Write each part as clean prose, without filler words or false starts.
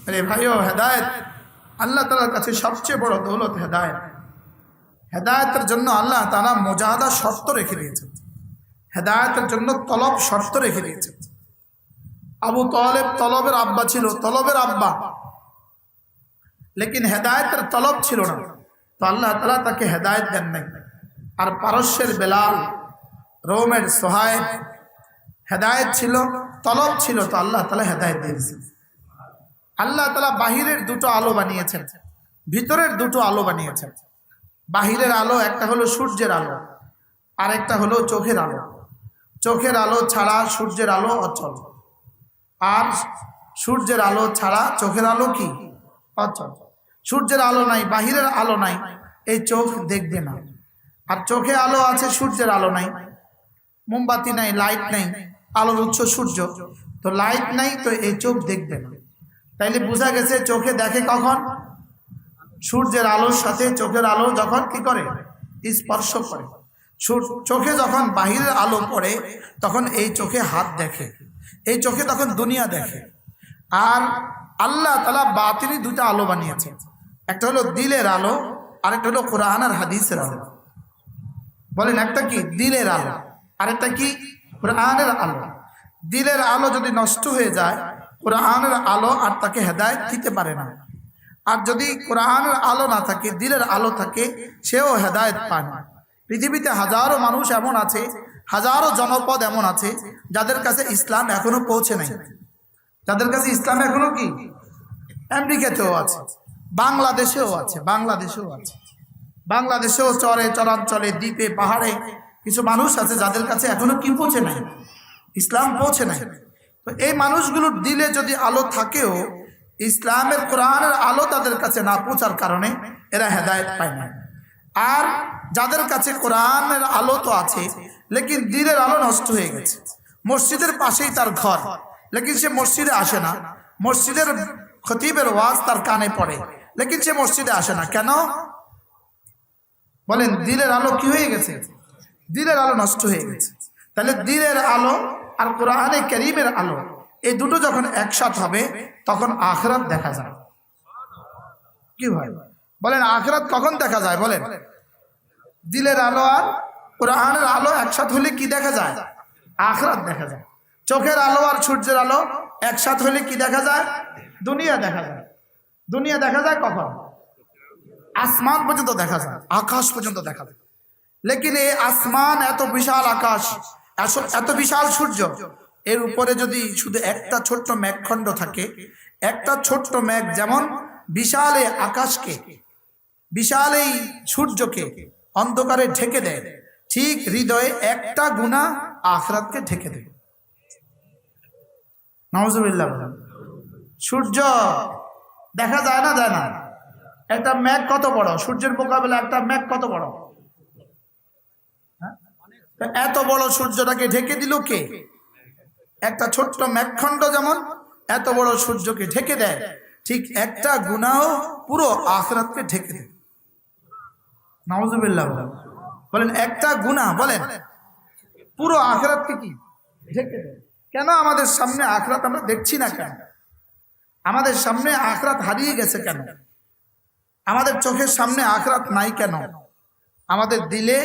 আরে ভাইও, হেদায়েত আল্লাহ তাআলার কাছে সবচেয়ে বড় দৌলত হেদায়েত। হেদায়েতের জন্য আল্লাহ তাআলা মুজাহাদা শর্ত রেখে দিয়েছেন, হেদায়েতের জন্য তলব শর্ত রেখে দিয়েছেন। আবু তালেব তলবের আব্বা ছিল, তলবের আব্বা, লেকিন হেদায়েতের তলব ছিল না, তো আল্লাহ তাআলা তাকে হেদায়েত দেন নাই। আর পারস্যের বেলাল, রোমের সোহাইব, হেদায়েত ছিল, তলব ছিল, তো আল্লাহ তাআলা হেদায়েত দিয়েছেন। আল্লাহ তাআলা বাহিরের দুটো আলো বানিয়েছেন, ভিতরের দুটো আলো বানিয়েছেন। বাহিরের আলো একটা হলো সূর্যের আলো, আর একটা হলো চোখের আলো। চোখের আলো ছাড়া সূর্যের আলো অচল, আর সূর্যের আলো ছাড়া চোখের আলো কি অচল। সূর্যের আলো নাই, বাহিরের আলো নাই, এই চোখ দেখবে না। আর চোখে আলো আছে, সূর্যের আলো নাই, মোমবাতি নাই, লাইট নাই, আলোর উৎস সূর্য, তো লাইট নাই, তো এই চোখ দেখবে না। তাইলে বোঝা গেছে চোখে দেখে কখন? সূর্যের আলোর সাথে চোখের আলো যখন কি করে, স্পর্শ করে। চোখে যখন বাহিরের আলো পড়ে তখন এই চোখে হাত দেখে, এই চোখে তখন দুনিয়া দেখে। আর আল্লাহ তাআলা বাতিনি দুটো আলো বানিয়েছে, একটা হলো দিলের আলো, আরেকটা হলো কোরআন আর হাদিসের আলো। বলেন, একটা কি দিলের আলো, আরেকটা কি কোরআনের আলো। দিলের আলো যদি নষ্ট হয়ে যায়, কোরআনের আলো আর তাকে হেদায়েত দিতে পারে না। আর যদি কোরআনের আলো না থাকে, দিলের আলো থাকে, সেও হেদায়েত পায় না। পৃথিবীতে হাজারো মানুষ এমন আছে, হাজারো জনপদ এমন আছে যাদের কাছে ইসলাম এখনো পৌঁছে নাই, যাদের কাছে ইসলাম এখনো কি, আমেরিকাতেও আছে, বাংলাদেশেও আছে, বাংলাদেশেও চরে চরাঞ্চলে, দ্বীপে, পাহাড়ে কিছু মানুষ আছে যাদের কাছে এখনো কি পৌঁছে নাই, ইসলাম পৌঁছে নাই। তো এই মানুষগুলোর দিলে যদি আলো থাকেও, ইসলামের কোরআনের আলো তাদের কাছে না পৌঁছার কারণে এরা হেদায়েত পায় না। আর যাদের কাছে কোরআনের আলো তো আছে, লেকিন দিলের আলো নষ্ট হয়ে গেছে, মসজিদের পাশেই তার ঘর, লেকিন সে মসজিদে আসে না, মসজিদের খতিবের ওয়াজ তার কানে পড়ে, লেকিন সে মসজিদে আসে না। কেন? বলেন, দিলের আলো কি হয়ে গেছে? দিলের আলো নষ্ট হয়ে গেছে। তাহলে দিলের আলো আর কোরআনে কারীমের আলো, এই দুটো যখন একসাথে হবে তখন আখিরাত দেখা যায়। কি ভাই বলেন, আখিরাত কখন দেখা যায়? বলেন, দিলের আলো আর কোরআনের আলো একসাথে হলে কি দেখা যায়? আখিরাত দেখা যায়। চোখের আলো আর সূর্যের আলো একসাথে হলে কি দেখা যায়? দুনিয়া দেখা যায়। দুনিয়া দেখা যায় কখন? আসমান পর্যন্ত দেখা যায়, আকাশ পর্যন্ত দেখা যায়। লেকিন এই আসমান, এত বিশাল আকাশ, এত বিশাল সূর্য, এর উপরে যদি শুধু একটা ছোট্ট মেঘখণ্ড থাকে, একটা ছোট্ট মেঘ যেমন বিশাল এই আকাশকে, বিশাল এই সূর্যকে অন্ধকারে ঢেকে দেয়, ঠিক হৃদয়ে একটা গুনাহ আখিরাতকে ঢেকে দেয়। নাউজুবিল্লাহ। সূর্য দেখা যায় না, যায় না? একটা মেঘ কত বড়, সূর্যের মোকাবেলা একটা মেঘ কত বড়? এত বড় সূর্যটাকে ঢেকে দিল কে? একটা ছোট্ট মেঘখণ্ড যেমন এত বড় সূর্যকে ঢেকে দেয়, ঠিক একটা গুনাহ পুরো আখিরাতকে ঢেকে দেয়। নাউজুবিল্লাহ। বলেন, একটা গুনাহ, বলেন, পুরো আখিরাতকে কি ঢেকে দেয়। কেন আমাদের সামনে আখিরাত আমরা দেখছি না কেন? আমাদের সামনে আখিরাত হারিয়ে গেছে কেন? আমাদের চোখের সামনে আখিরাত নাই কেন? আমাদের দিলে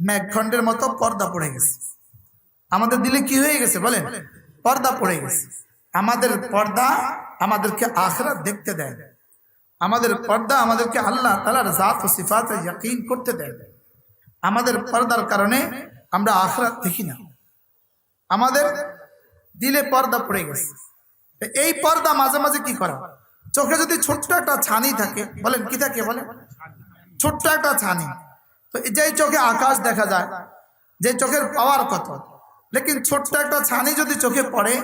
মেঘখণ্ডের মতো পর্দা পড়ে গেছে। আমাদের দিলে কি হয়ে গেছে? বলেন, পর্দা পড়ে গেছে। আমাদের পর্দা আমাদেরকে আখিরাত দেখতে দেয়, আমাদের পর্দা আমাদেরকে আল্লাহ তাআলার জাত ও সিফাতে ইয়াকিন করতে দেয়। আমাদের পর্দার কারণে আমরা আখিরাত দেখি না, আমাদের দিলে পর্দা পড়ে গেছে। এই পর্দা মাঝে মাঝে কি করা? চোখে যদি ছোট্ট একটা ছানি থাকে, বলেন কি থাকে? বলেন, ছোট্ট একটা ছানি। তো যেই চোখে আকাশ দেখা যায়, যে চোখের পাওয়ার কত, লেকিন ছোট্ট একটা ছানি যদি চোখে পড়ে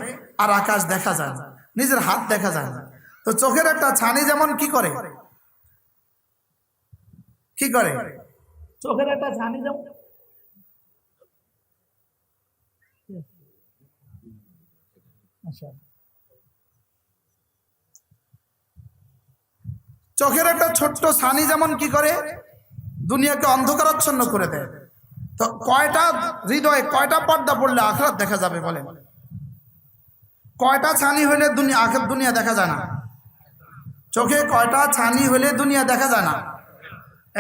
আর আকাশ দেখা যায় না, নিজের হাত দেখা যায় না। তো চোখের একটা ছানি যেমন কি করে, কি করে? চোখের একটা ছানি যেমন, চোখের একটা ছোট্ট ছানি যেমন কি করে, দুনিয়াকে অন্ধকারাচ্ছন্ন করে দেয়। তো কয়টা হৃদয়ে কয়টা পর্দা পড়লে আখিরাত দেখা যাবে? বলেন, কয়টা ছানি হলে দুনিয়া আখের দুনিয়া দেখা যায় না? চোখে কয়টা ছানি হলে দুনিয়া দেখা যায় না?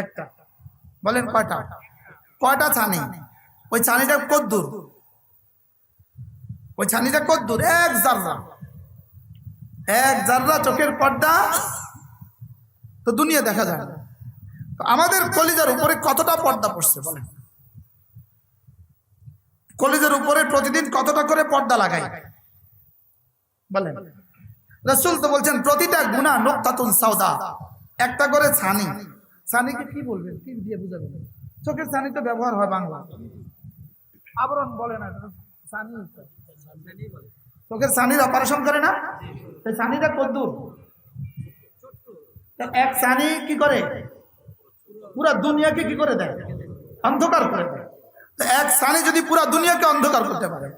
একটা। বলেন কয়টা? কয়টা ছানি? ওই ছানিটা কদ্দুর? ওই ছানিটা কদ্দুর? এক জাররা। এক জাররা চোখের পর্দা, তো দুনিয়া দেখা যায় না। তো আমাদের কলিজার উপরে কতটা পর্দা পড়ছে বলেন? কলিজার উপরে প্রতিদিন কতটা করে পর্দা লাগাই বলেন? রাসূল তো বলছেন প্রতিটা গুনাহ নুকতাতুন সাউদা, একটা করে ছানি। ছানিকে কি বলবেন, কি দিয়ে বুঝাবেন? চোখের ছানি তো ব্যবহার হয় বাংলা, আবরণ বলে না, ছানি। চোখের ছানির অপারেশন করে না? এই ছানিটা কদ্দুর? এক ছানি কি করে পুরা দুনিয়াকে কি করে দেয়? অন্ধকার করে দেয়। তো এক ছানি যদি পুরা দুনিয়াকে অন্ধকার করতে পারে,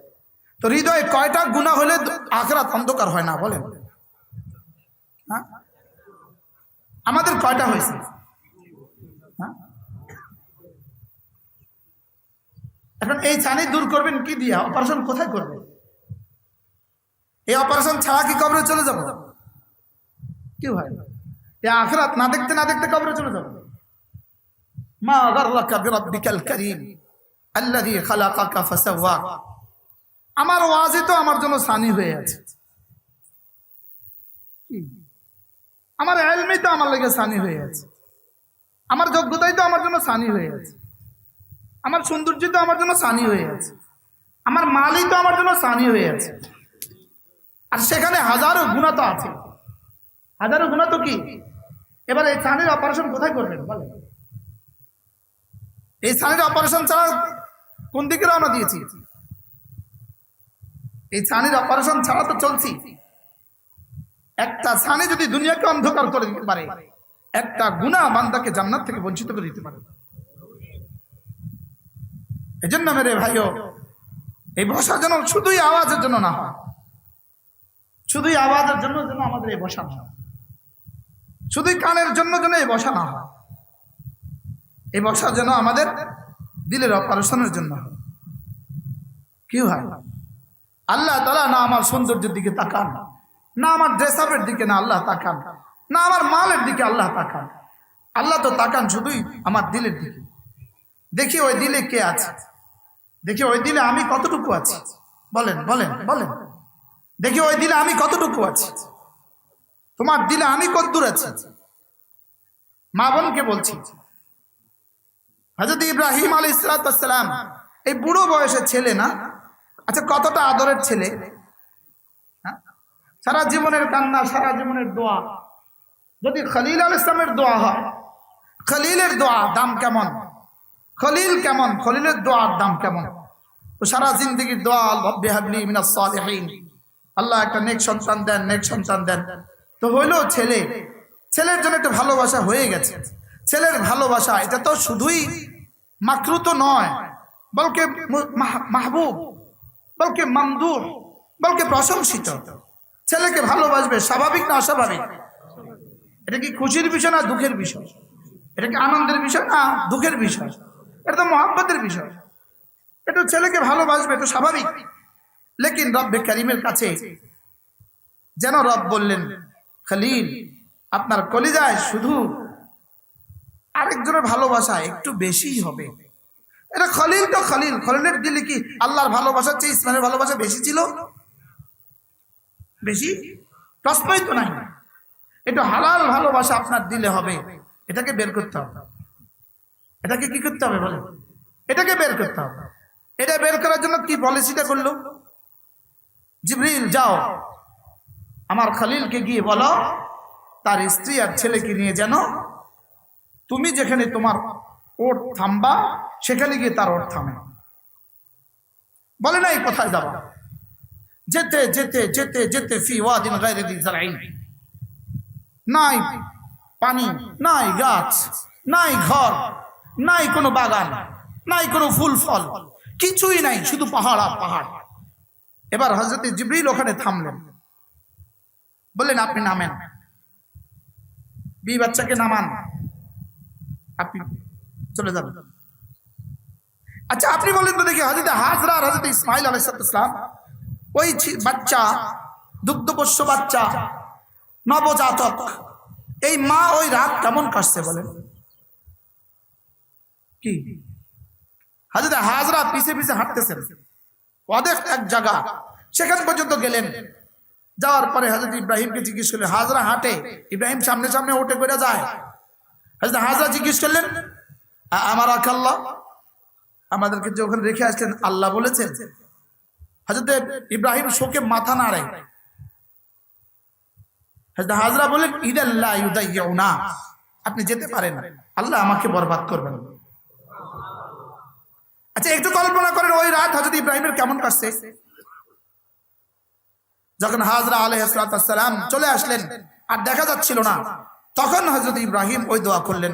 তো হৃদয়ে কয়টা গুনাহ হলে আখিরাত অন্ধকার হয় না বলেন? হ্যাঁ, আমাদের কয়টা হয়েছে? হ্যাঁ, এখন এই ছানি দূর করবেন কি দিয়া? অপারেশন কোথায় করবেন? এই অপারেশন ছাড়া কি কবরে চলে যাব? কি হয়? এই আখিরাত না দেখতে না দেখতে কবরে চলে যাব। মা গাররাকা বিরাব্বিকাল কারীম আল্লাযী খালাকাকা ফাসাওয়াক। আমার ওয়াজই তো আমার জন্য ছানি হয়ে আছে। আমার ইলমই তো আমার লাগে ছানি হয়ে আছে। আমার যোগ্যতাই তো আমার জন্য ছানি হয়ে আছে। আমার সৌন্দর্য তো আমার জন্য ছানি হয়ে আছে। আমার মালই তো আমার জন্য ছানি হয়ে আছে। আর সেখানে হাজারো গুনাহ তো আছে। হাজারো গুনাহ তো কি? এবার এই ছানির অপারেশন কোথায় করবেন বলেন? এই ছানির অপারেশন ছাড়া কোন দিকে রওনা দিয়েছি? এই ছানির অপারেশন ছাড়া তো চলছি। একটা ছানি যদি দুনিয়াকে অন্ধকার করে দিতে পারে, একটা গুনাহ বান্দাকে জান্নাত থেকে বঞ্চিত করে দিতে পারে। এজন্য মেরে ভাইও, এই বসা যেন শুধুই আওয়াজের জন্য না হয়। শুধুই আওয়াজের জন্য যেন আমাদের এই বসা না হয়। শুধুই কানের জন্য যেন এই বসা না হয়। এই বসা যেন আমাদের দিলের অপারেশনের জন্য হয়। কি হয়? আল্লাহ তাআলা না আমার সৌন্দর্যের দিকে তাকান, না আমার ড্রেস আপের দিকে না আল্লাহ তাকান, না আমার মালের দিকে আল্লাহ তাকান। আল্লাহ তো তাকান শুধুই আমার দিলের দিকে। দেখি ওই দিলে কে আছে, দেখি ওই দিলে আমি কতটুকু আছি। বলেন বলেন বলেন, দেখি ওই দিলে আমি কতটুকু আছি। তোমার দিলে আমি কতদূর আছি? মা বোনকে বলছি, হযরত ইব্রাহিম আলাইহিস সালাম এই বুড়ো বয়সের ছেলে না? আচ্ছা, কতটা আদরের ছেলে। হ্যাঁ, সারা জীবনের কান্না, সারা জীবনের দোয়া। যদি খলিল আলাইহিস সালামের দোয়া হয়, খলিলের দোয়া দাম কেমন? খলিল কেমন, খলিলের দোয়ার দাম কেমন? তো সারা জিন্দেগির দোয়া, রব্বি হাবলি মিনাস সালিহিন, আল্লাহ একটা নেক সন্তান দেন, নেক সন্তান দেন। তো হইলো ছেলে, ছেলের জন্য একটা ভালোবাসা হয়ে গেছে। ছেলের ভালোবাসা এটা তো শুধুই মাকরুত নয়, বলকে মাহবুব, বলকে মামদুহ, বলকে প্রশংসিত। ছেলেকে ভালোবাসবে স্বাভাবিক না অস্বাভাবিক? এটা কি খুশির বিষয় না দুঃখের বিষয়? এটা কি আনন্দের বিষয় না দুঃখের বিষয়? এটা তো মহব্বতের বিষয়। এটা ছেলেকে ভালোবাসবে, এটা স্বাভাবিক। লেকিন রব্বে কারিমের কাছে যেন রব বললেন, খলিল আপনার কলিজায় শুধু আরেকজনের ভালোবাসা একটু বেশি হবে। এটা খলিল তো খলিল, খলিলের দিলে কি আল্লাহর ভালোবাসার চেয়ে ইসমাইলের ভালোবাসা বেশি ছিল? বেশি? প্রশ্নই তো নাই। এটা হালাল ভালোবাসা আপনার দিলে হবে, এটাকে বের করতে হবে। এটাকে কি করতে হবে বলে? এটাকে বের করতে হবে। এটা বের করার জন্য কি পলিসিটা করলো? জিবরিল যাও আমার খলিলকে গিয়ে বলো তার স্ত্রী আর ছেলেকে নিয়ে যেন তুমি যেখানে তোমার ওট থামবা সেখানে গিয়ে তার ওট থামে। বলে নাই কোথায় যাবা? যেতে যেতে যেতে যেতে ফি ওয়াদিন গায়রি যি যারঈন, নাই পানি, নাই গাছ, নাই ঘর, নাই কোনো বাগান, নাই কোনো ফুল ফল, কিছুই নাই, শুধু পাহাড় আর পাহাড়। এবার হযরত জিবরিল ওখানে থামলেন, বললেন আপনি নামেন, বিবি বাচ্চাকে নামান, আপনি চলে যাবেন। আচ্ছা আপনি বলেন তো দেখি, হযরত হাজরা আর হযরত ইসমাইল আলাইহিস সালাম, ওই বাচ্চা দুগ্ধপোষ্য বাচ্চা, নবজাতক, এই মা ওই রাত কেমন কাটছে বলেন? কি হযরত হাজরা পিছে পিছে হাঁটতেছেন অদেখ এক জায়গা, সেখান পর্যন্ত গেলেন। যাওয়ার পরে হযরত ইব্রাহিমকে জিজ্ঞেস করলেন, হাজরা হাঁটে, ইব্রাহিম সামনে সামনে উঠে করে যায়। হযরত হাজরা জিজ্ঞেস করলেন, আমার আল্লাহ, আমাদেরকে যে ওখানে রেখে আসলেন আল্লাহ বলেছেন? হযরত ইব্রাহিম শোকে মাথা নাড়ে। হযরত হাজরা বলেন, ইদাল্লা ইউদাইয়ুনা, আপনি যেতে পারেন, আল্লাহ আমাকে বরবাদ করবেন। আচ্ছা একটু কল্পনা করেন ওই রাত হযরত ইব্রাহিমের কেমন কাটছে। যখন হাজরা আলাইহিস সালাম চলে আসলেন আর দেখা যাচ্ছিল না, তখন হযরত ইব্রাহিম ওই দোয়া করলেন,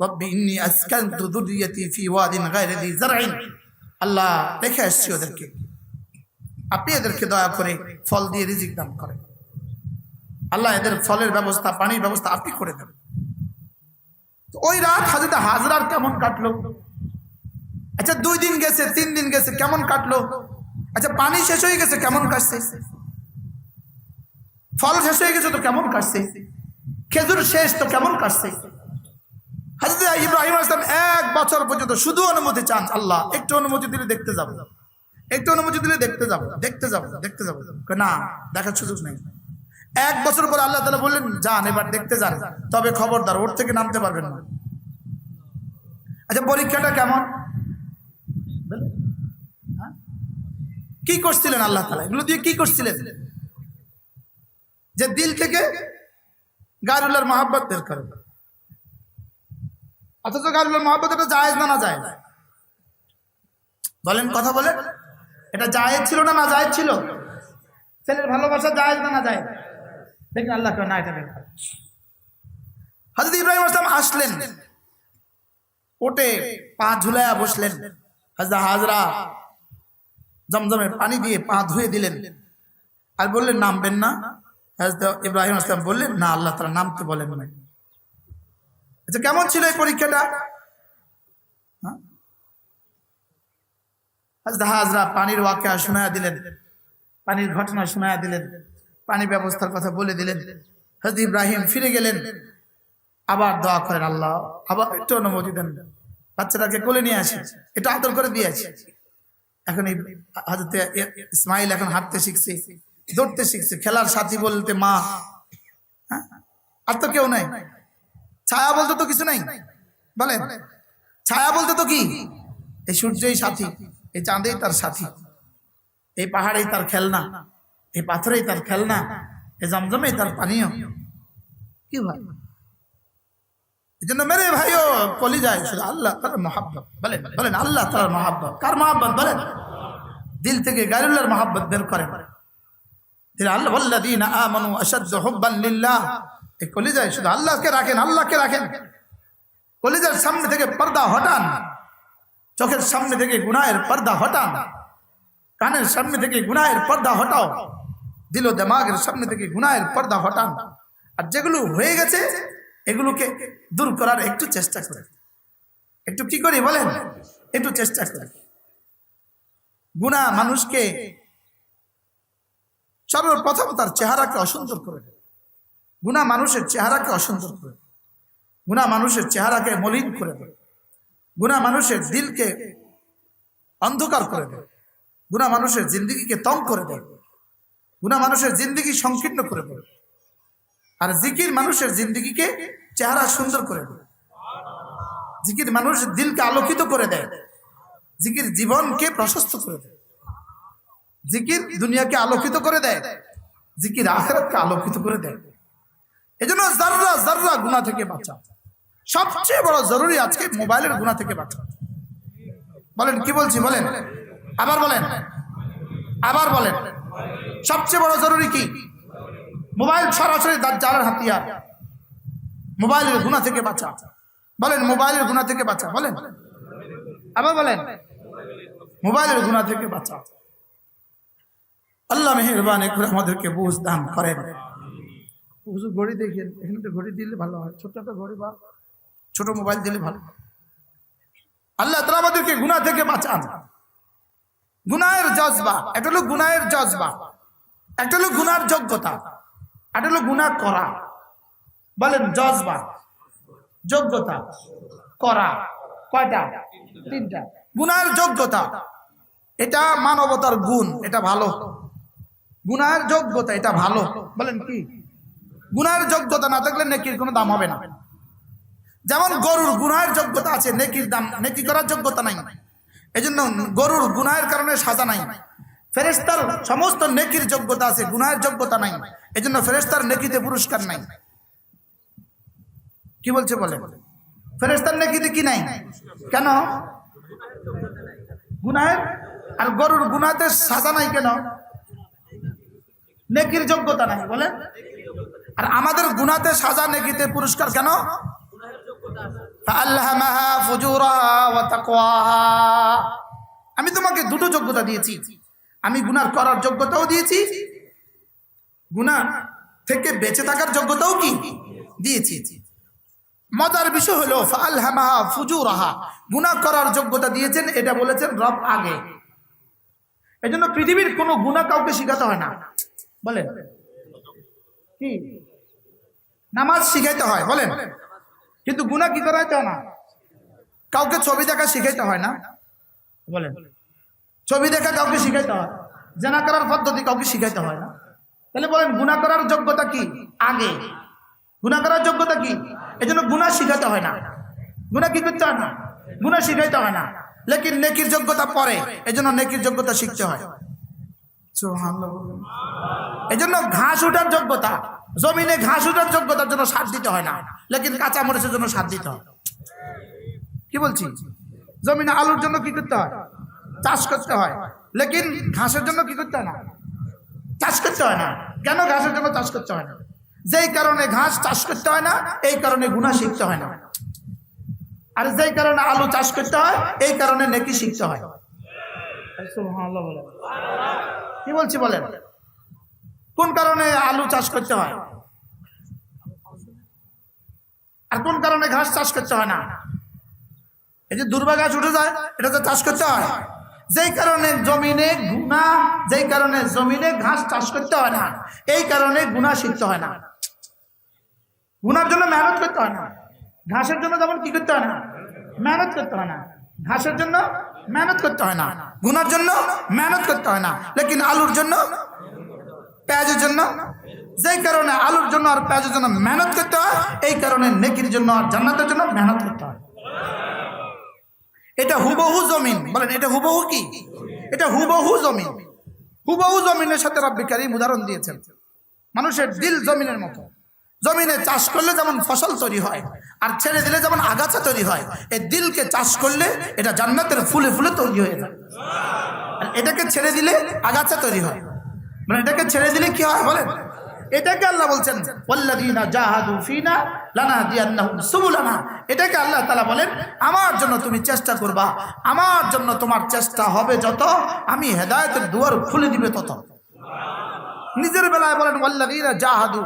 রব্বি ইন্নী আসকানতু যুররিয়াতি ফি ওয়াদিন গায়রি যি যারইন, আল্লাহ রেখে আসছি ওদেরকে, আপনি এদেরকে দয়া করে ফল দিয়ে রিজিক দান করেন, আল্লাহ এদের ফলের ব্যবস্থা, পানির ব্যবস্থা আপনি করে দেন। তো ওই রাত হযরত হাজরার কেমন কাটলো? আচ্ছা 2 দিন গেছে, 3 দিন গেছে, কেমন কাটলো? আচ্ছা পানি শেষ হয়ে গেছে, কেমন কাটছে? ফল শেষ হয়ে গেছে তো কেমন কাটছে? খেজুর শেষ তো কেমন কাটছে? হযরত ইব্রাহিম আলাইহিস সালাম 1 বছর পর্যন্ত শুধু অনুমতি চান, আল্লাহ একটু অনুমতি দিলে দেখতে যাব, একটু অনুমতি দিলে দেখতে যাব, দেখতে যাব, দেখতে যাব। না, দেখার সুযোগ নেই। 1 বছর পর আল্লাহ তাআলা বললেন, যান এবার দেখতে যান, তবে খবরদার ওর থেকে নামতে পারবেন না। আচ্ছা পরীক্ষাটা কেমন? কি করছিলেন আল্লাহ তাআলা? এগুলো দিয়ে কি করছিলেন? যে দিল থেকে গায়রুল্লাহর মহব্বত বের করে। অথচ গায়রুল্লাহর মহব্বত এটা জায়েজ না, না জায়েজ? বলেন, কথা বলেন, এটা জায়েজ ছিল না, না জায়েজ ছিল? ছেলের ভালোবাসা জায়েজ না, না জায়েজ? দেখেন আল্লাহ কেন না এটা বের করে। হযরত ইব্রাহিম আলাইহিস সালাম আসলেন, ওটে পা ঝুলায়া বসলেন। হযরত হাজরা জমজমের পানি দিয়ে পা ধুয়ে দিলেন আর বললেন, নামবেন না? হযরত ইব্রাহিম আলাইহিস সালাম বললেন, না, আল্লাহ তাআলা নামতে বলেন না। আচ্ছা কেমন ছিল এই পরীক্ষাটা? হযরত হাজরা পানির ওয়াকিয়া শোনায়া দিলেন, পানির ঘটনা শোনায়া দিলেন, পানি ব্যবস্থার কথা বলে দিলেন। হযরত ইব্রাহিম ফিরে গেলেন, আবার দোয়া করেন, আল্লাহ আবার একটু অনুমতি দেন, বাচ্চাটাকে কোলে নিয়ে আসি, এটা আদর করে দিয়েছি। এখন এই হযরত ইসমাইল এখন হাঁটতে শিখছে, দৌড়তে শিখছে, খেলার সাথী বলতে মা, আর তো কেউ নাই। ছায়া বলতে তো কিছু নাই, বলেন ছায়া বলতে তো কি? এই সূর্যই সাথী, এই চাঁদেই তার সাথী, এই পাহাড়েই তার খেলনা, এই পাথরেই তার খেলনা, এই জমজমেই তার পানীয়। কি ভাই, এই জন্য মেরে ভাইও কলিজায় শুধু আল্লাহ তাআলার মহব্বত। বলেন বলেন, আল্লাহ তাআলার মহব্বত। কার মহব্বত? বলেন, দিল থেকে গায়রুল্লাহর মহব্বত বের করেন। আল্লাহ ওয়াল্লাযীনা আমানু আশাদ্দু হুব্বান লিল্লাহ, এই কলিজায় শুধু আল্লাহকে রাখেন, আল্লাহকে রাখেন। কলিজার সামনে থেকে পর্দা হটান, চোখের সামনে থেকে গুনাহের পর্দা হটান, কানের সামনে থেকে গুনাহের পর্দা হটাও, দিল ও দিমাগের সামনে থেকে গুনাহের পর্দা হটান। আর যেগুলো হয়ে গেছে এগুলোকে দূর করার একটু চেষ্টা করে, একটু কি করি বলেন, একটু চেষ্টা করে। গুনাহ মানুষকে সর্বপ্রথম তার চেহারাকে অসুন্দর করে দেয়। গুনাহ মানুষের চেহারাকে অসুন্দর করে দেয়, গুনাহ মানুষের চেহারাকে মলিন করে দেয়, গুনাহ মানুষের দিলকে অন্ধকার করে দেয়, গুনাহ মানুষের জিন্দেগিকে তং করে দেয়, গুনাহ মানুষের জিন্দেগি সংকীর্ণ করে দেয়। আর জিকির মানুষের জিন্দেগিকে চেহারা সুন্দর করে দেয়। জিকির মানুষের দিলকে আলোকিত করে দেয়, জিকির জীবনকে প্রশস্ত করে দেয়, জিকির দুনিয়াকে আলোকিত করে দেয়, জিকির আখিরাতকে আলোকিত করে দেয়। এজন্য যাররা যাররা গুনাহ থেকে বাঁচা। সবচেয়ে বড় জরুরি আজকে মোবাইলের গুনাহ থেকে বাঁচা। বলেন কি বলছি? বলেন, আবার বলেন, আবার বলেন, সবচেয়ে বড় জরুরি কি? মোবাইল সরাসরি দাজ্জালের হাতিয়ার। মোবাইলের গুনাহ থেকে বাঁচা। বলেন, মোবাইলের গুনাহ থেকে বাঁচা। বলেন, আবার বলেন, মোবাইলের গুনাহ থেকে বাঁচা। আল্লাহ মেহেরবানি করে আমাদেরকে বুঝ দান করেন। হুজুর ঘড়ি দেখেন, এখানে তো ঘড়ি দিলে ভালো হয়, ছোট একটা ঘড়ি বা ছোট মোবাইল দিলে ভালো। আল্লাহ তাআলা আমাদেরকে গুনাহ থেকে বাঁচান। গুনাহের জজবা, এটা হলো গুনাহের জজবা। একটা হলো গুনার যোগ্যতা, একটা হলো গুনাহ করা। বলেন জজবা, যোগ্যতা, করা, কয়টা? তিনটা। গুনার যোগ্যতা এটা মানবতার গুণ, এটা ভালো। গুনার যোগ্যতা এটা ভালো। বলেন কি? গুনার যোগ্যতা না থাকলে নেকির কোনো দাম হবে না। যেমন গরুর গুনাহের যোগ্যতা আছে, নেকির দাম, নেকি করার যোগ্যতা নাই। এই জন্য গরুর গুনাহের কারণে সাজা নাই। ফেরেশতার সমস্ত নেকির যোগ্যতা আছে, গুনাহের যোগ্যতা নাই। এই জন্য ফেরেশতার নেকিতে পুরস্কার নাই। কি বলছে বলে? ফেরেশতার নেকিতে কি নাই? কেন? গুনাহের। আর গরুর গুনাহতে সাজা নাই কেন? নেকির যোগ্যতা নাই। বলে আর আমাদের গুনাহতে সাজা, নেকিতে পুরস্কার কেন? ফাআলহামাহা ফুজুরাহা ওয়া তাকওয়াহা। আমি তোমাকে দুটো যোগ্যতা দিয়েছি। আমি গুনাহ করার যোগ্যতাও দিয়েছি, গুনাহ থেকে বেঁচে থাকার যোগ্যতাও কি দিয়েছি। মজার বিষয় হলো ফাআলহামাহা ফুজুরাহা, গুনাহ করার যোগ্যতা দিয়েছেন, এটা বলেছেন রব আগে। এজন্য পৃথিবীর কোনো গুনাহ কাউকে শিখাতে হয় না। বলেন কি? নামাজ শিখাইতে হয়, বলেন, কিন্তু গুনাহ কি করাইতে হয় না। কাউকে ছবি দেখা শিখাইতে হয় না, বলেন। ছবি দেখা কাউকে শিখাইতে হয়, জেনা করার পদ্ধতি কাউকে শিখাইতে হয় না। তাহলে বলেন গুনাহ করার যোগ্যতা কি আগে, গুনাহ করার যোগ্যতা কি? এজন্য গুনাহ শিখাতে হয় না। গুনাহ কি করতে হয় না? গুনাহ শিখাইতে হয় না। লেকিন নেকির যোগ্যতা পরে, এজন্য নেকির যোগ্যতা শিখতে হয়। সুবহানাল্লাহ। এজন্য ঘাস উঠার যোগ্যতা, জমিনে ঘাস উঠার যোগ্যতার জন্য সার দিতে হয় না, লেকিন কাঁচা মরিচের জন্য সার দিতে হয়। কি বলছি? জমিনে আলুর জন্য কি করতে হয়? চাষ করতে হয়, লেকিন ঘাসের জন্য কি করতে হয় না? চাষ করতে হয় না। কেন ঘাসের জন্য চাষ করতে হয় না? যেই কারণে ঘাস চাষ করতে হয় না, এই কারণে গুনাহ শিখতে হয় না। আর যেই কারণে আলু চাষ করতে হয়, এই কারণে নেকি শিখতে হয়। সুবহানাল্লাহ বলেন। কি বলছি বলেন? কোন কারণে আলু চাষ করতে হয় আর কোন কারণে ঘাস চাষ করতে হয় না? এই যে দুর্বা গাছ উঠে যায়, এটা তো চাষ করতে হয়। যেই কারণে জমিনে গুনাহ, যেই কারণে জমিনে ঘাস চাষ করতে হয় না, এই কারণে গুনাহ শিখতে হয় না। গুনার জন্য মেহনত করতে হয় না। ঘাসের জন্য যেমন কি করতে হয় না? মেহনত করতে হয় না। ঘাসের জন্য মেহনত করতে হয় না, গুনার জন্য মেহনত করতে হয় না। লেকিন আলুর জন্য, পেঁয়াজের জন্য, যেই কারণে আলুর জন্য আর পেঁয়াজের জন্য মেহনত করতে হয়, এই কারণে নেকির জন্য আর জান্নাতের জন্য মেহনত করতে হয়। এটা হুবহু জমিন। বলেন এটা হুবহু কি? এটা হুবহু জমিন। হুবহু জমিনের সাথে রব্বুল কারীম উদাহরণ দিয়েছেন। মানুষের দিল জমিনের মতো। জমিনে চাষ করলে যেমন ফসল তৈরি হয়, আর ছেড়ে দিলে যেমন আগাছা তৈরি হয়, এই দিলকে চাষ করলে এটা জান্নাতের ফুলে ফুলে তৈরি হয়ে যায়। আর এটাকে ছেড়ে দিলে আগাছা তৈরি হয়। মানে এটাকে ছেড়ে দিলে কি হয় বলেন? এটাকে আল্লাহ বলছেন ওয়াল্লাযীনা জাহাদু ফীনা লানাহদিয়ান্নাহুম সুবুলানা। এটাকে আল্লাহ তাআলা বলেন আমার জন্য তুমি চেষ্টা করবা, আমার জন্য তোমার চেষ্টা হবে যত, আমি হেদায়েতের দুয়ার খুলে দিবে তত। নিজের বেলায় বলেন ওয়াল্লাযীনা জাহাদু,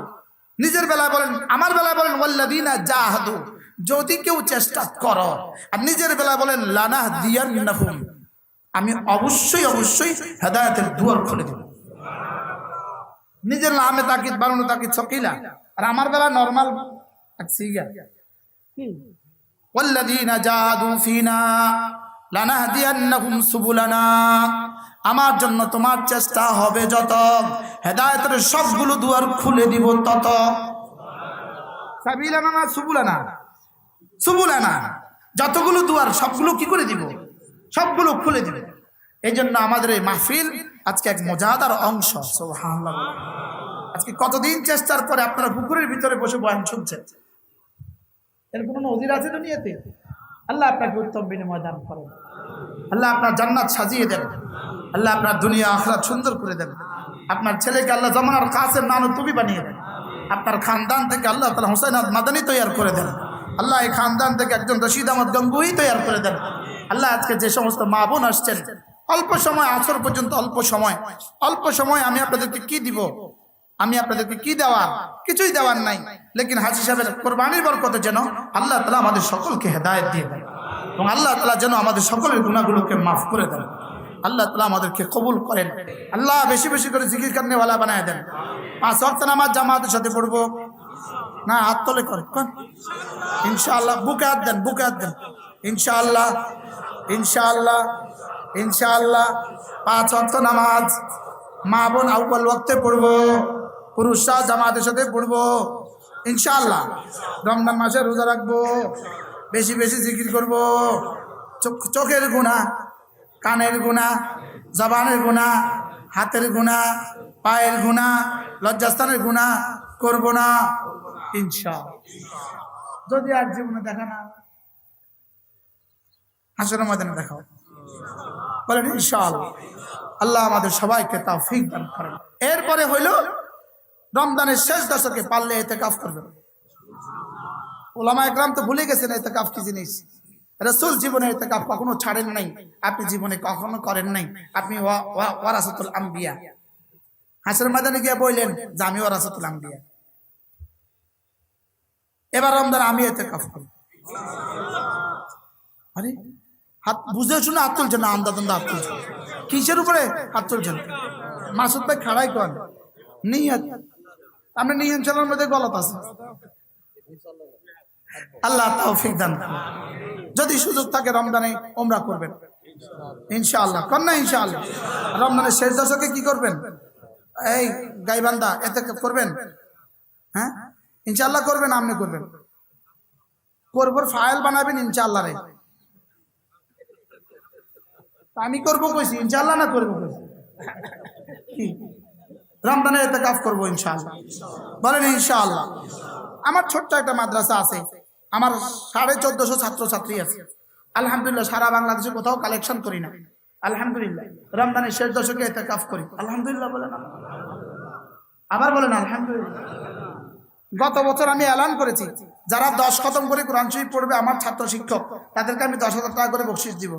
নিজের বেলায় বলেন, আমার বেলায় বলেন ওয়াল্লাযীনা জাহাদু, যদি কেউ চেষ্টা করো। আর নিজের বেলায় বলেন লানাহদিয়ান্নাহুম, আমি অবশ্যই অবশ্যই হেদায়েতের দুয়ার খুলে দেব। নিজের নামে তাকিদ বানানো তাকিদ সকিলা, আর আমার বেলা নরমাল সিগা। ওয়াল্লাযীনা জাহাদু ফীনা লানাহদিয়ান্নাহুম সুবুলানা, আমার জন্য তোমার চেষ্টা হবে যত, হেদায়েতের সবগুলো দুয়ার খুলে দিব তত। সাবিলানা না সুবুলানা? সুবুলানা, যতগুলো দুয়ার সবগুলো কি করে দিব? সবগুলো খুলে দিব। এই জন্য আমাদের এই মাহফিল আজকে এক মজাদার অংশ। সুবহানাল্লাহ। আজকে কতদিন চেষ্টার পরে আপনারা পুকুরের ভিতরে বসে বয়ান শুনছেন। এর কোনো নজির আছে দুনিয়াতে? আল্লাহ আপনাকে উত্তম বিনিময় দান করেন। আল্লাহ আপনার জান্নাত সাজিয়ে দেন। আল্লাহ আপনার দুনিয়া আখিরাত সুন্দর করে দেন। আপনার ছেলেকে আল্লাহ জামানার কাসেম নানুতুবি বানিয়ে দেন। আপনার খানদান থেকে আল্লাহ তাআলা হুসাইন আহমদ মাদানী তৈরি করে দেন। আল্লাহ এই খানদান থেকে একজন রশিদ আহমদ গঙ্গুই তৈরি করে দেন। আল্লাহ আজকে যে সমস্ত মা বোন আসছেন, অল্প সময়, আসর পর্যন্ত অল্প সময় আমি আপনাদেরকে কি দিব? আমি আপনাদেরকে কি দেওয়া? কিছুই দেওয়ার নাই। লেকিন হাজী সাহেবের কোরবানির বরকতে যেন আল্লাহ তাআলা আমাদের সকলকে হেদায়েত দিয়ে দেন, এবং আল্লাহ তাআলা যেন আমাদের সকলের গুনাহগুলোকে মাফ করে দেন। আল্লাহ তাআলা আমাদেরকে কবুল করেন। আল্লাহ বেশি বেশি করে জিকির করনে वाला বানায় দেন। 5 ওয়াক্ত নামাজ জামাতের সাথে পড়বো না, হাত তোলে কোন ইনশাআল্লাহ, বুকে হাত দেন, বুকে হাত দেন। ইনশাআল্লাহ ইনশাআল্লাহ ইনশাআল্লাহ 5 ওয়াক্ত নামাজ মা বোন আউয়াল ওয়াক্তে পড়বো, পুরুষরা জামাতের সাথে পড়বো ইনশাআল্লাহ। রমজান মাসে রোজা রাখবো, বেশি বেশি জিকির করবো। চোখের গুনাহ, কানের গুনাহ, জবানের গুনাহ, হাতের গুনাহ, পায়ের গুনাহ, লজ্জাস্থানের গুনাহ করব না ইনশাআল্লাহ। যদি আর জীবনে দেখা না, হাসরের ময়দানে দেখাও, বলেন ইনশাআল্লাহ। আল্লাহ আমাদের সবাইকে তৌফিক দান করেন। এরপরে হইল রমজানের শেষ দশকে পারলে ইতিকাফ করবেন। উলামা একরাম তো ভুলে গেছেন ইতিকাফ কি জিনিস। রাসূল জীবনে ইতিকাফ কখনো ছাড়েন নাই, আপনি জীবনে কখনো করেন নাই। আপনি ওয়ারাসাতুল আম্বিয়া, হাসরের ময়দানে গিয়ে বললেন যে আমি ওয়ারাসাতুল আম্বিয়া। এবার রমজান আমি ইতিকাফ করি। আরে হাত বুঝে শুনে হাত তুলছেন না, আন্দাজন্দা হাত তুলছেন। কিসের উপরে হাত তুলছেন? মাসুদ ভাই খাড়াই করেন নিয়ত। আপনি নিয়ত চালানোর মধ্যে গলত আছে। আল্লাহ তৌফিক দান করুন। যদি সুযোগ থাকে রমজানে উমরা করবেন ইনশাআল্লাহ, কর না ইনশাআল্লাহ। রমজানের শেষ দশকে কি করবেন? এই গাইবান্ধা এতে করবেন, হ্যাঁ ইনশাআল্লাহ করবেন। আপনি করবেন, করবর ফাইল বানাবেন ইনশাআল্লাহ রে। আমি করবো কইছি ইনশাআল্লাহ না করবো কইছি কি? রমজানে ইতিকাফ করবো ইনশাআল্লাহ, বলেন ইনশাআল্লাহ। আমার ছোট্ট একটা মাদ্রাসা আছে, আমার 1450 ছাত্রছাত্রী আছে। আলহামদুলিল্লাহ সারা বাংলাদেশে কোথাও কালেকশন করি না, আলহামদুলিল্লাহ। রমজানের শেষ দশকে ইতিকাফ করি, আলহামদুলিল্লাহ বলেন। আবার বলেন আলহামদুলিল্লাহ। গত বছর আমি এলান করেছি যারা 10 খতম করে কোরআন শরীফ পড়বে আমার ছাত্র শিক্ষক, তাদেরকে আমি 10,000 টাকা করে বকশিশ দিব।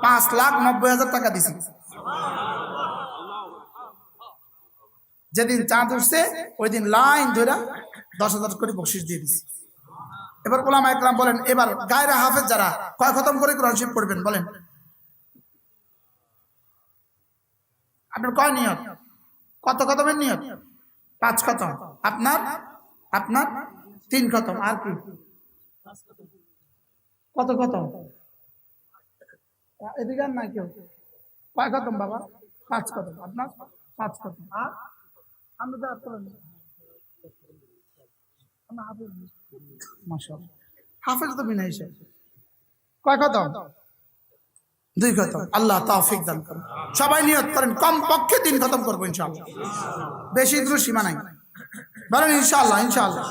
5,90,000 টাকা দিছি। যেদিন চাঁদ উঠছে ওই দিন লাইন ধরে 10,000 করে বকশিশ দিয়ে দিছি। এবার উলামা একরাম বলেন, এবার গায়রে হাফেজ যারা কয় খতম করে কোরআন শরীফ পড়বেন বলেন? আপনার কয় নিয়ত? কত খতমের নিয়ত? 5 খতম। আপনার 3 খতম। আর কি কত খতম? এদিকে আর নাই কেউ। কয় খতম বাবা? 5 খতম। আপনার 5 খতম। আর আমরা তো হাফেজ তো বিনা হিসেব। কয় খতম? 2 খতম। আল্লাহ তৌফিক দান করুন। সবাই নিয়ত করেন কম পক্ষে 3 খতম করবো ইনশাআল্লাহ। বেশি দূর সীমা নাই, বলেন ইনশাআল্লাহ। ইনশাআল্লাহ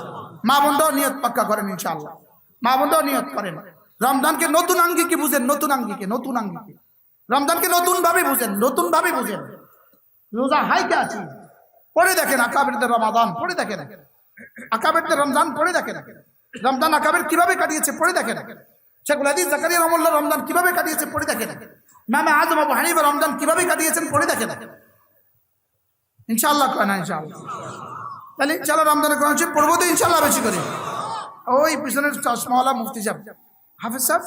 মা বোনরাও নিয়ত পাক্কা করেন ইনশাআল্লাহ। মা বোনরাও নিয়ত করেন। রমজানকে নতুন আঙ্গিকে বুঝেন, নতুন আঙ্গিকে, নতুন আঙ্গিকে। রমজানকে নতুন ভাবে বুঝেন, নতুন ভাবে বুঝেন। রোজা হাইকে আছি পড়ে দেখেন, আকাবেরদের রমাদান পড়ে দেখেন, আকাবেরদের রমজান পড়ে দেখেন। রমজান আকাবের কিভাবে কাটিয়েছে পড়ে দেখেন। শেখুল হাদিস জাকারিয়া রহমাতুল্লাহ রমজান কিভাবে কাটিয়েছে পড়ে দেখেন। ইমাম আযম আবু হানিফা রমজান কিভাবে কাটিয়েছেন পড়ে দেখেন। ইনশাআল্লাহ কয় না ইনশাআল্লাহ। তাহলে ইনশাআল্লাহ রমজানের কোরআন শরীফ পড়বো তো ইনশাআল্লাহ বেশি করে। ওই পিছনের চশমাওয়ালা মুফতি সাহেব, হাফেজ সাহেব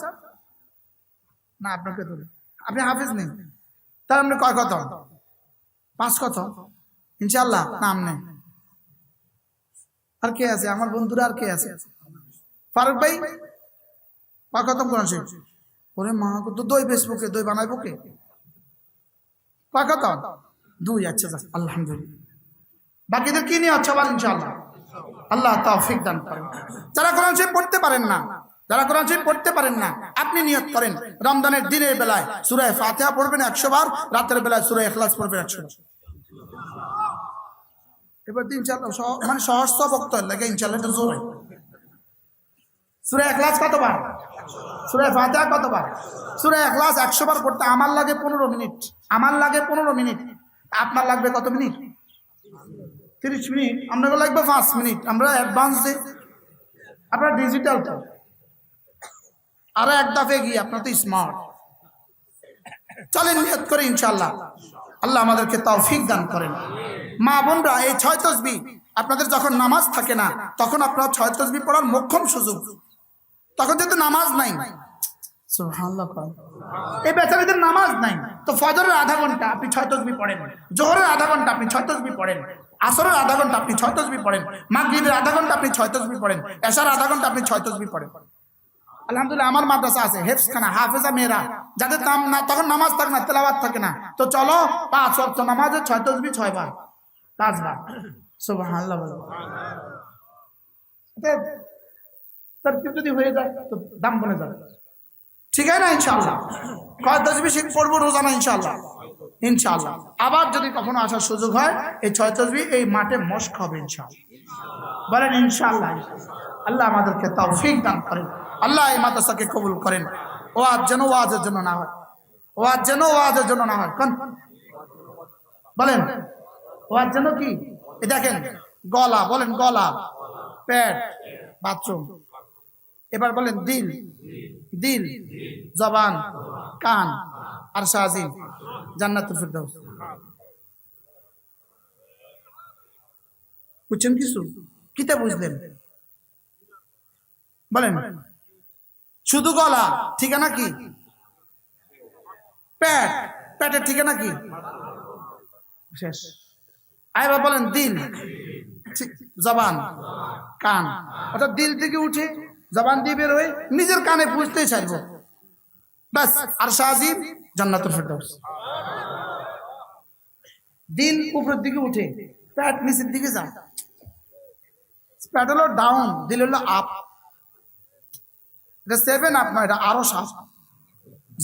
না, আপনাকে তো আপনি হাফেজ নেই, তাহলে আপনি কয় খতম? 5 খতম ইনশাআল্লাহ। নাম নেই। আর কে আছে আমার বন্ধুরা? আর কে আছে? ফারুক ভাই কয় খতম কোরআন শরীফ? ওরে মা, তো দই ফেসবুকে দই বানাইবো কে? কয় খতম? 2। আচ্ছা আলহামদুলিল্লাহ। বাকিদের কি নিয়ে আচ্ছা বল ইনশাআল্লাহ। আল্লাহ তৌফিক দান করেন। যারা কোরআন শরীফ পড়তে পারেন না, যারা কোরআন শরীফ পড়তে পারেন না, আপনি নিয়ত করেন রমজানের দিনের বেলায় সূরা ফাতিহা পড়বেন 100 বার, রাতের বেলায় সূরা ইখলাস পড়বেন 100 বার। এবার ইনশাআল্লাহ মানে সহজ বক্ত লাগে ইনশাআল্লাহ এটা জোরে। সূরা ইখলাস কতবার? সূরা ফাতিহা কতবার? সূরা ইখলাস 100 বার পড়তে আমার লাগে 15 মিনিট। আমার লাগে 15 মিনিট। আপনার লাগবে কত মিনিট? 30 মিনিট। আপনাকে লাগবে 5 মিনিট। আমরা অ্যাডভান্স দিই, আপনারা ডিজিটাল তো আরো এক দাফে গিয়ে, আপনার তো স্মার্ট। চলেন নিয়ত করে ইনশাআল্লাহ। আল্লাহ আমাদেরকে তৌফিক দান করেন। মা বোনরা এই 6 তাসবিহ আপনাদের যখন নামাজ থাকে না তখন আপনারা 6 তাসবিহ পড়ার মোক্ষম সুযোগ। তখন যেহেতু নামাজ নাই, সুবহানাল্লাহ। এই বেচারাদের নামাজ নাই, তো ফজরের আধা ঘন্টা আপনি 6 তাসবিহ পড়েন, জোহরের আধা ঘন্টা আপনি 6 তাসবিহ পড়েন, আসরের আধা ঘন্টা আপনি 6 তাসবিহ পড়েন, মাগরিবের আধা ঘন্টা আপনি 6 তাসবিহ পড়েন, এশার আধা ঘন্টা আপনি 6 তাসবিহ পড়েন। আলহামদুলিল্লাহ আমার মাদ্রাসা আছে হেফজখানা, হাফেজা মেয়েরা, যাদের তখন নামাজ থাকে না, তেলাওয়াত থাকে না, তো চলো 5 ওয়াক্ত নামাজে 6 তাসবিহ 6 বার 5 বার সুবহানাল্লাহ বলো। তরতিব যদি হয়ে যায় তো দাম বনে যাবে, ঠিক আছে না? ইনশাআল্লাহ কয় তাসবিহ শিখ পড়বো রোজানা ইনশাআল্লাহ, ইনশাআল্লাহ। আবার যদি কখনো আসার সুযোগ হয় এই 6 তাসবিহ এই মাঠে মশক হবে ইনশাআল্লাহ, বলেন ইনশাআল্লাহ। আল্লাহ আমাদেরকে তৌফিক দান করেন, আল্লাহ এই মাদ্রাসাকে কবুল করেন। ওয়াজ যেন ওয়াজের জন্য না হয়, ওয়াজ যেন ওয়াজের জন্য না হয়, কোন বলেন ওয়াজ যেন কি? এই দেখেন গলা, বলেন গলা, পেট, বাথরুম, এবার বলেন দিল, দিল, জবান, কান, আরশ আজিম, জান্নাতুল ফিরদাউস। বুঝছেন কিছু? কিতা বুঝলেন বলেন? শুধু গলা, ঠিকানা কি? পেট, পেটের ঠিকানা কি? শেষ। এবার বলেন দিল, জবান, কান, অর্থাৎ দিল থেকে উঠে জবান দিয়ে বের হয়ে নিজের কানে পুষতেই চাইব, বাস আরশ আজিম, জান্নাতুল ফিরদাউস। দিল উপরের দিকে উঠে, পেট নিচের দিকে যায়, পেট হলো ডাউন, দিল হলো আপ। এটা 7 আপ না, এটা আরো 7।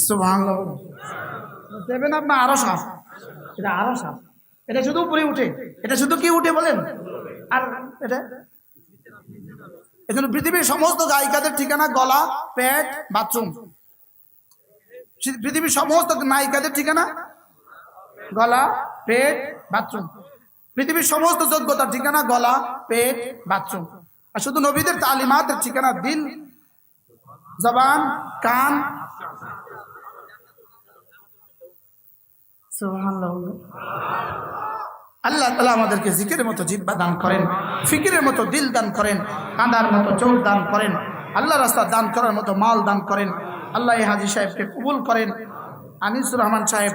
সুবহানাল্লাহ, 7 আপ না আরো 7, এটা আরো 7। এটা শুধু উপরে উঠে, এটা শুধু কি উঠে বলেন? আর এটা এজন্য পৃথিবীর সমস্ত গায়িকাদের ঠিকানা গলা, পেট, বাথরুম। পৃথিবীর সমস্ত নায়িকাদের ঠিকানা গলা, পেট, বাথরুম। পৃথিবীর সমস্ত যোগ্যতার ঠিকানা গলা, পেট, বাথরুম। আর শুধু নবীদের তালিমাতের ঠিকানা দিল, জবান, কান। সুবহানাল্লাহ। আল্লাহ তাআলা আমাদেরকে জিকিরের মতো জিহ্বা দান করেন, ফিকিরের মতো দিল দান করেন, কাঁদার মতো চোখ দান করেন, আল্লাহ রাস্তা দান করার মতো মাল দান করেন। আল্লাহ এই হাজী সাহেবকে কবুল করেন, আনিসুর রহমান সাহেব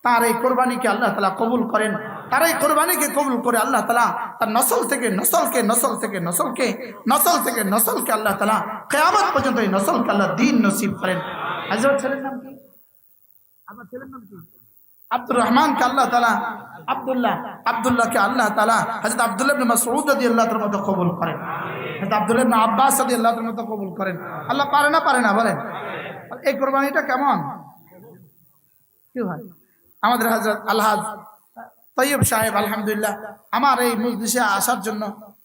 তার এই কোরবানিকে আল্লাহ তাআলা কবুল করেন, তার এই কোরবানিকে কবুল করে আল্লাহ তাআলা তার নসল থেকে নসলকে, নসল থেকে নসলকে, নসল থেকে নসলকে আল্লাহ তাআলা কিয়ামত পর্যন্ত এই নসলকে আল্লাহ দ্বীন নসিব করেন। হযরত ছেলের নাম কি? আপনার ছেলের নাম কি? আব্দুর রহমানকে আল্লাহ তাআলা আব্দুল্লাহকে আল্লাহ তাআলা হযরত আব্দুল্লাহ ইবনে মাসউদ রাদিয়াল্লাহু তাআলার মতো কবুল করেন, হযরত আব্দুল্লাহ ইবনে আব্বাস রাদিয়াল্লাহু তাআলার মতো কবুল করেন। আল্লাহ পারে না বলেন? এই কোরবানিটা কেমন কি হয়? আমাদের হযরত আলহাজ তৈয়ব সাহেব আলহামদুলিল্লাহ আমার এই মজলিসে আসার জন্য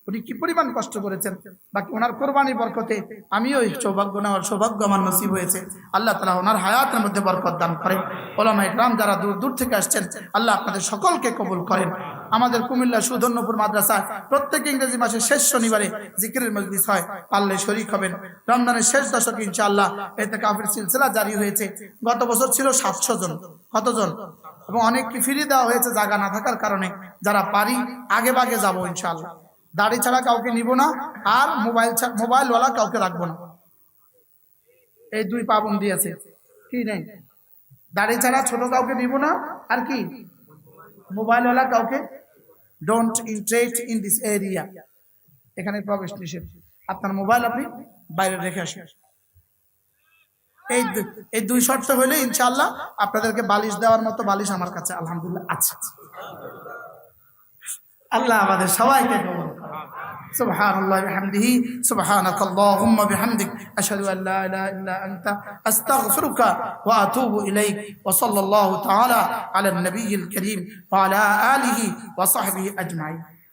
উনি কি পরিমাণ কষ্ট করেছেন, বাকি ওনার কোরবানির বরকতে আমিও এই সৌভাগ্য নেওয়ার সৌভাগ্য আমার নসিব হয়েছে। আল্লাহ তাআলা ওনার হায়াতের মধ্যে বরকত দান করেন। ওলামা ইকরাম যারা দূর দূর থেকে আসছেন আল্লাহ আপনাদের সকলকে কবুল করেন। আমাদের কুমিল্লা সুধন্যপুর মাদ্রাসায় প্রত্যেক ইংরেজি মাসের শেষ শনিবারে জিকিরের মজলিস হয়, পারলে শরীক হবেন। রমজানের শেষ দশকে ইনশাআল্লাহ ইতিকাফের সিলসিলা জারি হয়েছে। গত বছর ছিল 700 জন, কতজন? এবং অনেককে ফিরিয়ে দেওয়া হয়েছে জায়গা না থাকার কারণে। যারা পারি আগে ভাগে যাবো ইনশাআল্লাহ। দাড়ি ছাড়া কাউকে নিব না, আর মোবাইলওয়ালা কাউকে রাখবো না। এই 2 পাবন্দি আছে, কি নেই? দাড়ি ছাড়া ছোট কাউকে নিব না, আর কি মোবাইলওয়ালা কাউকে don't interest in this area, এখানে প্রবেশ নিষেধ। আপনার মোবাইল আপনি বাইরে রেখে আসেন। এই 2 শর্ত হলে ইনশাআল্লাহ আপনাদেরকে বালিশ দেওয়ার মতো বালিশ আমার কাছে আলহামদুলিল্লাহ আছে। আল্লাহ আমাদের সবাইকে কবুল করুন। সুবহানাল্লাহি ওয়া বিহামদিহি, সুবহানাকাল্লাহুম্মা বিহামদিক, আশহাদু আল লা ইলাহা ইল্লা আনতা, আস্তাগফিরুকা ওয়া আতুবু ইলাইক। ওয়া সাল্লাল্লাহু তাআলা আলা নবিয়্যিল কারীম ওয়া আলা আলিহি ওয়া সাহবিহি আজমাইন।